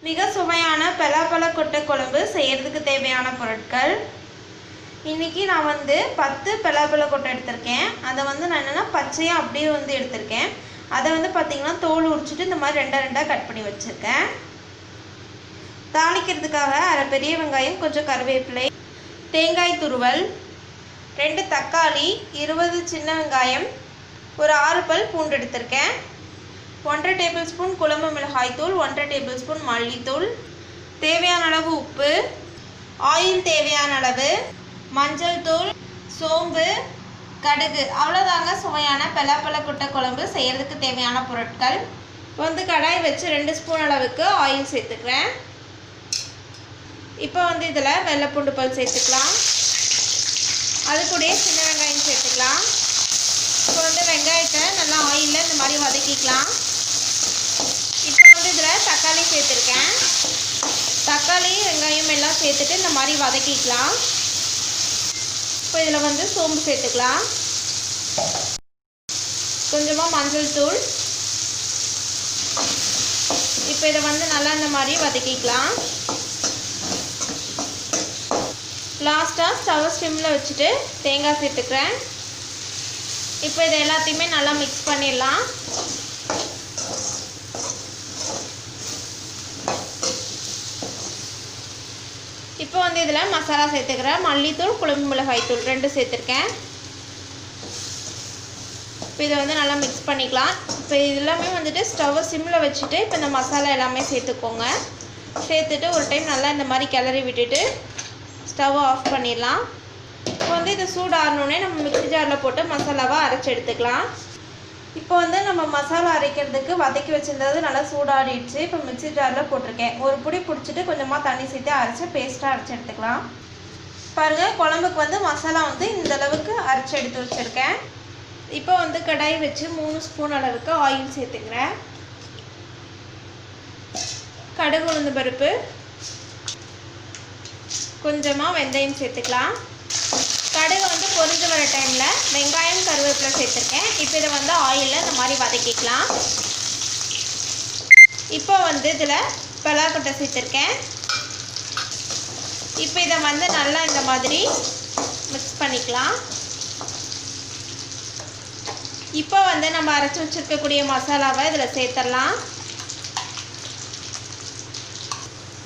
மிக சுவையான பலாக்கொட்டை குழம்பு செய்கிறதுக்கு தேவையான பொருட்கள். இன்றைக்கி நான் 10 பலாக்கொட்டை எடுத்திருக்கேன். அதை நான் என்னென்னா பச்சையாக அப்படியே எடுத்திருக்கேன். அதை பார்த்திங்கன்னா தோல் உரிச்சிட்டு இந்த மாதிரி ரெண்டாக கட் பண்ணி வச்சுருக்கேன். தாளிக்கிறதுக்காக அரை பெரிய வெங்காயம், கொஞ்சம் கருவேப்பிலை, தேங்காய் துருவல், 2 தக்காளி, 20 சின்ன வெங்காயம், ஒரு 6 பல் பூண்டு எடுத்திருக்கேன். 1½ டேபிள் ஸ்பூன் குழம்பு மிளகாய் தூள், 1½ டேபிள் ஸ்பூன் மல்லித்தூள், தேவையான அளவு உப்பு, ஆயில் தேவையான அளவு, மஞ்சள் தூள், சோம்பு, கடுகு. அவ்வளோதாங்க சுவையான பலாக்கொட்டை குழம்பு செய்கிறதுக்கு தேவையான பொருட்கள். கடாய் வச்சு 2 ஸ்பூன் அளவுக்கு ஆயில் சேர்த்துக்கிறேன். இப்போ இதில் வெள்ளைப்பூண்டு பல் சேர்த்துக்கலாம். அது கூட சின்ன வெங்காயம் சேர்த்துக்கலாம். இப்போ வெங்காயத்தை நல்லா ஆயிலில் இந்த மாதிரி வதக்கிக்கலாம். இப்போ இதில் தக்காளி சேர்த்துருக்கேன். தக்காளி வெங்காயம் எல்லாம் சேர்த்துட்டு இந்த மாதிரி வதக்கிக்கலாம். இப்போ இதில் சோம்பு சேர்த்துக்கலாம். கொஞ்சமாக மஞ்சள் தூள். இப்போ இதை நல்லா இந்த மாதிரி வதக்கிக்கலாம். லாஸ்ட்டாக ஸ்டவ் ஸ்டிம்மில் வச்சுட்டு தேங்காய் சேர்த்துக்கிறேன். இப்போ இதை எல்லாத்தையுமே நல்லா மிக்ஸ் பண்ணிடலாம். இப்போ இதில் மசாலா சேர்த்துக்கிறேன். மல்லித்தூள், குழம்பு மிளகாய் தூள் 2 சேர்த்துருக்கேன். இப்போ இதை நல்லா மிக்ஸ் பண்ணிக்கலாம். இப்போ இது எல்லாமே ஸ்டவ்வை சிம்மில் வச்சுட்டு இப்போ இந்த மசாலா எல்லாமே சேர்த்துக்கோங்க. சேர்த்துட்டு ஒரு டைம் நல்லா இந்த மாதிரி கிளறி விட்டுட்டு ஸ்டவ்வை ஆஃப் பண்ணிடலாம். இப்போ இது சூடாகணுன்னே நம்ம மிக்ஸி ஜாரில் போட்டு மசாலாவை அரைச்சி எடுத்துக்கலாம். இப்போ நம்ம மசாலா அரைக்கிறதுக்கு வதக்கி வச்சுருந்தது நல்லா சூடாடிடுச்சு. இப்போ மிக்ஸி ஜாரில் போட்டிருக்கேன். ஒரு புடி பிடிச்சிட்டு கொஞ்சமாக தண்ணி சேர்த்து அரைச்சி பேஸ்ட்டாக அரைச்சி எடுத்துக்கலாம். பாருங்கள், குழம்புக்கு மசாலா இந்த அளவுக்கு அரைச்சி எடுத்து வச்சுருக்கேன். இப்போ கடாய் வச்சு 3 ஸ்பூன் அளவுக்கு ஆயில் சேர்த்துக்கிறேன். கடுகு, உளுந்து பருப்பு, கொஞ்சமாக வெந்தயம் சேர்த்துக்கலாம். கடுகு பொரிஞ்சு வர டைமில் வெங்காயம், கருவேப்பிலை சேர்த்துருக்கேன். இப்போ இதை ஆயிலில் இந்த மாதிரி வதக்கிக்கலாம். இப்போ இதில் பலாக்கொட்டை சேர்த்துருக்கேன். இப்போ இதை நல்லா இந்த மாதிரி மிக்ஸ் பண்ணிக்கலாம். இப்போ நம்ம அரைச்சி வச்சுருக்கக்கூடிய மசாலாவை இதில் சேர்த்துடலாம்.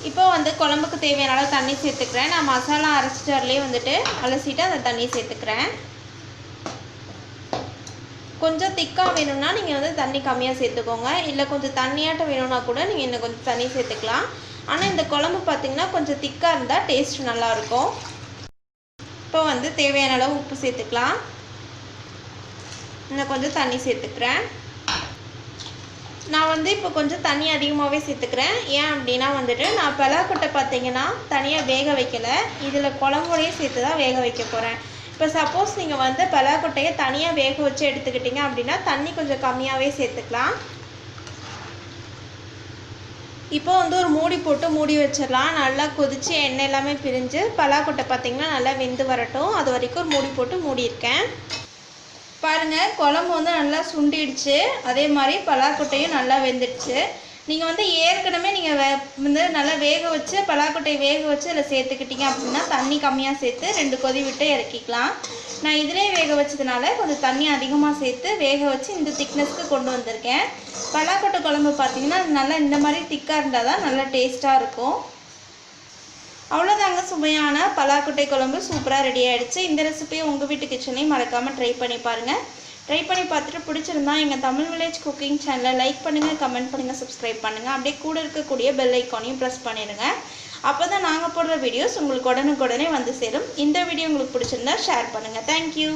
இப்போ குழம்புக்கு தேவையான அளவு தண்ணி சேர்த்துக்கிறேன். நான் மசாலா அரைச்சி ஜார்லேயே அலசிட்டு அந்த தண்ணி சேர்த்துக்கிறேன். கொஞ்சம் திக்காக வேணும்னா நீங்கள் தண்ணி கம்மியாக சேர்த்துக்கோங்க. இல்லை கொஞ்சம் தண்ணியாட்டம் வேணும்னா கூட நீங்கள் இன்னும் கொஞ்சம் தண்ணி சேர்த்துக்கலாம். ஆனால் இந்த குழம்பு பார்த்திங்கன்னா கொஞ்சம் திக்காக இருந்தால் டேஸ்ட் நல்லாயிருக்கும். இப்போ தேவையான அளவு உப்பு சேர்த்துக்கலாம். இன்னும் கொஞ்சம் தண்ணி சேர்த்துக்கிறேன். நான் இப்போ கொஞ்சம் தண்ணி அதிகமாகவே சேர்த்துக்கிறேன். ஏன் அப்படின்னா நான் பலாக்கொட்டை பார்த்திங்கன்னா தனியாக வேக வைக்கலை. இதில் குழம்போடையே சேர்த்து தான் வேக வைக்க போகிறேன். இப்போ சப்போஸ் நீங்கள் பலாக்கொட்டையை தனியாக வேக வச்சு எடுத்துக்கிட்டிங்க அப்படின்னா தண்ணி கொஞ்சம் கம்மியாகவே சேர்த்துக்கலாம். இப்போ ஒரு மூடி போட்டு மூடி வச்சிடலாம். நல்லா கொதித்து எண்ணெய் எல்லாமே பிரிஞ்சு பலாக்கொட்டை பார்த்திங்கன்னா நல்லா வெந்து வரட்டும். அது வரைக்கும் ஒரு மூடி போட்டு மூடியிருக்கேன். பாருங்கள், குழம்பு நல்லா சுண்டிடுச்சு. அதே மாதிரி பலாக்கொட்டையும் நல்லா வெந்துடுச்சு. நீங்கள் ஏற்கனவே நீங்கள் நல்லா வேக வச்சு பலாக்கொட்டையை வேக வச்சு அதில் சேர்த்துக்கிட்டிங்க அப்படின்னா தண்ணி கம்மியாக சேர்த்து 2 கொதி விட்டு இறக்கிக்கலாம். நான் இதிலே வேக வச்சதுனால கொஞ்சம் தண்ணி அதிகமாக சேர்த்து வேக வச்சு இந்த திக்னஸ்க்கு கொண்டு வந்திருக்கேன். பலாக்கொட்டை குழம்பு பார்த்திங்கன்னா நல்லா இந்த மாதிரி திக்காக இருந்தால் தான் நல்லா டேஸ்ட்டாக இருக்கும். அவ்வளோதாங்க, சுவையான பலாக்கொட்டை குழம்பு சூப்பராக ரெடி ஆகிடுச்சு. இந்த ரெசிபியை உங்கள் வீட்டு கிச்சனையும் மறக்காமல் ட்ரை பண்ணி பாருங்கள். ட்ரை பண்ணி பார்த்துட்டு பிடிச்சிருந்தா எங்கள் தமிழ் வில்லேஜ் குக்கிங் சேனலை லைக் பண்ணுங்கள், கமெண்ட் பண்ணுங்கள், சப்ஸ்கிரைப் பண்ணுங்கள். அப்படியே கூட இருக்கக்கூடிய பெல் ஐக்கானையும் ப்ரெஸ் பண்ணிடுங்க. அப்போ தான் நாங்கள் போடுற வீடியோஸ் உங்களுக்கு உடனுக்குடனே சேரும். இந்த வீடியோ உங்களுக்கு பிடிச்சிருந்தா ஷேர் பண்ணுங்கள். தேங்க்யூ.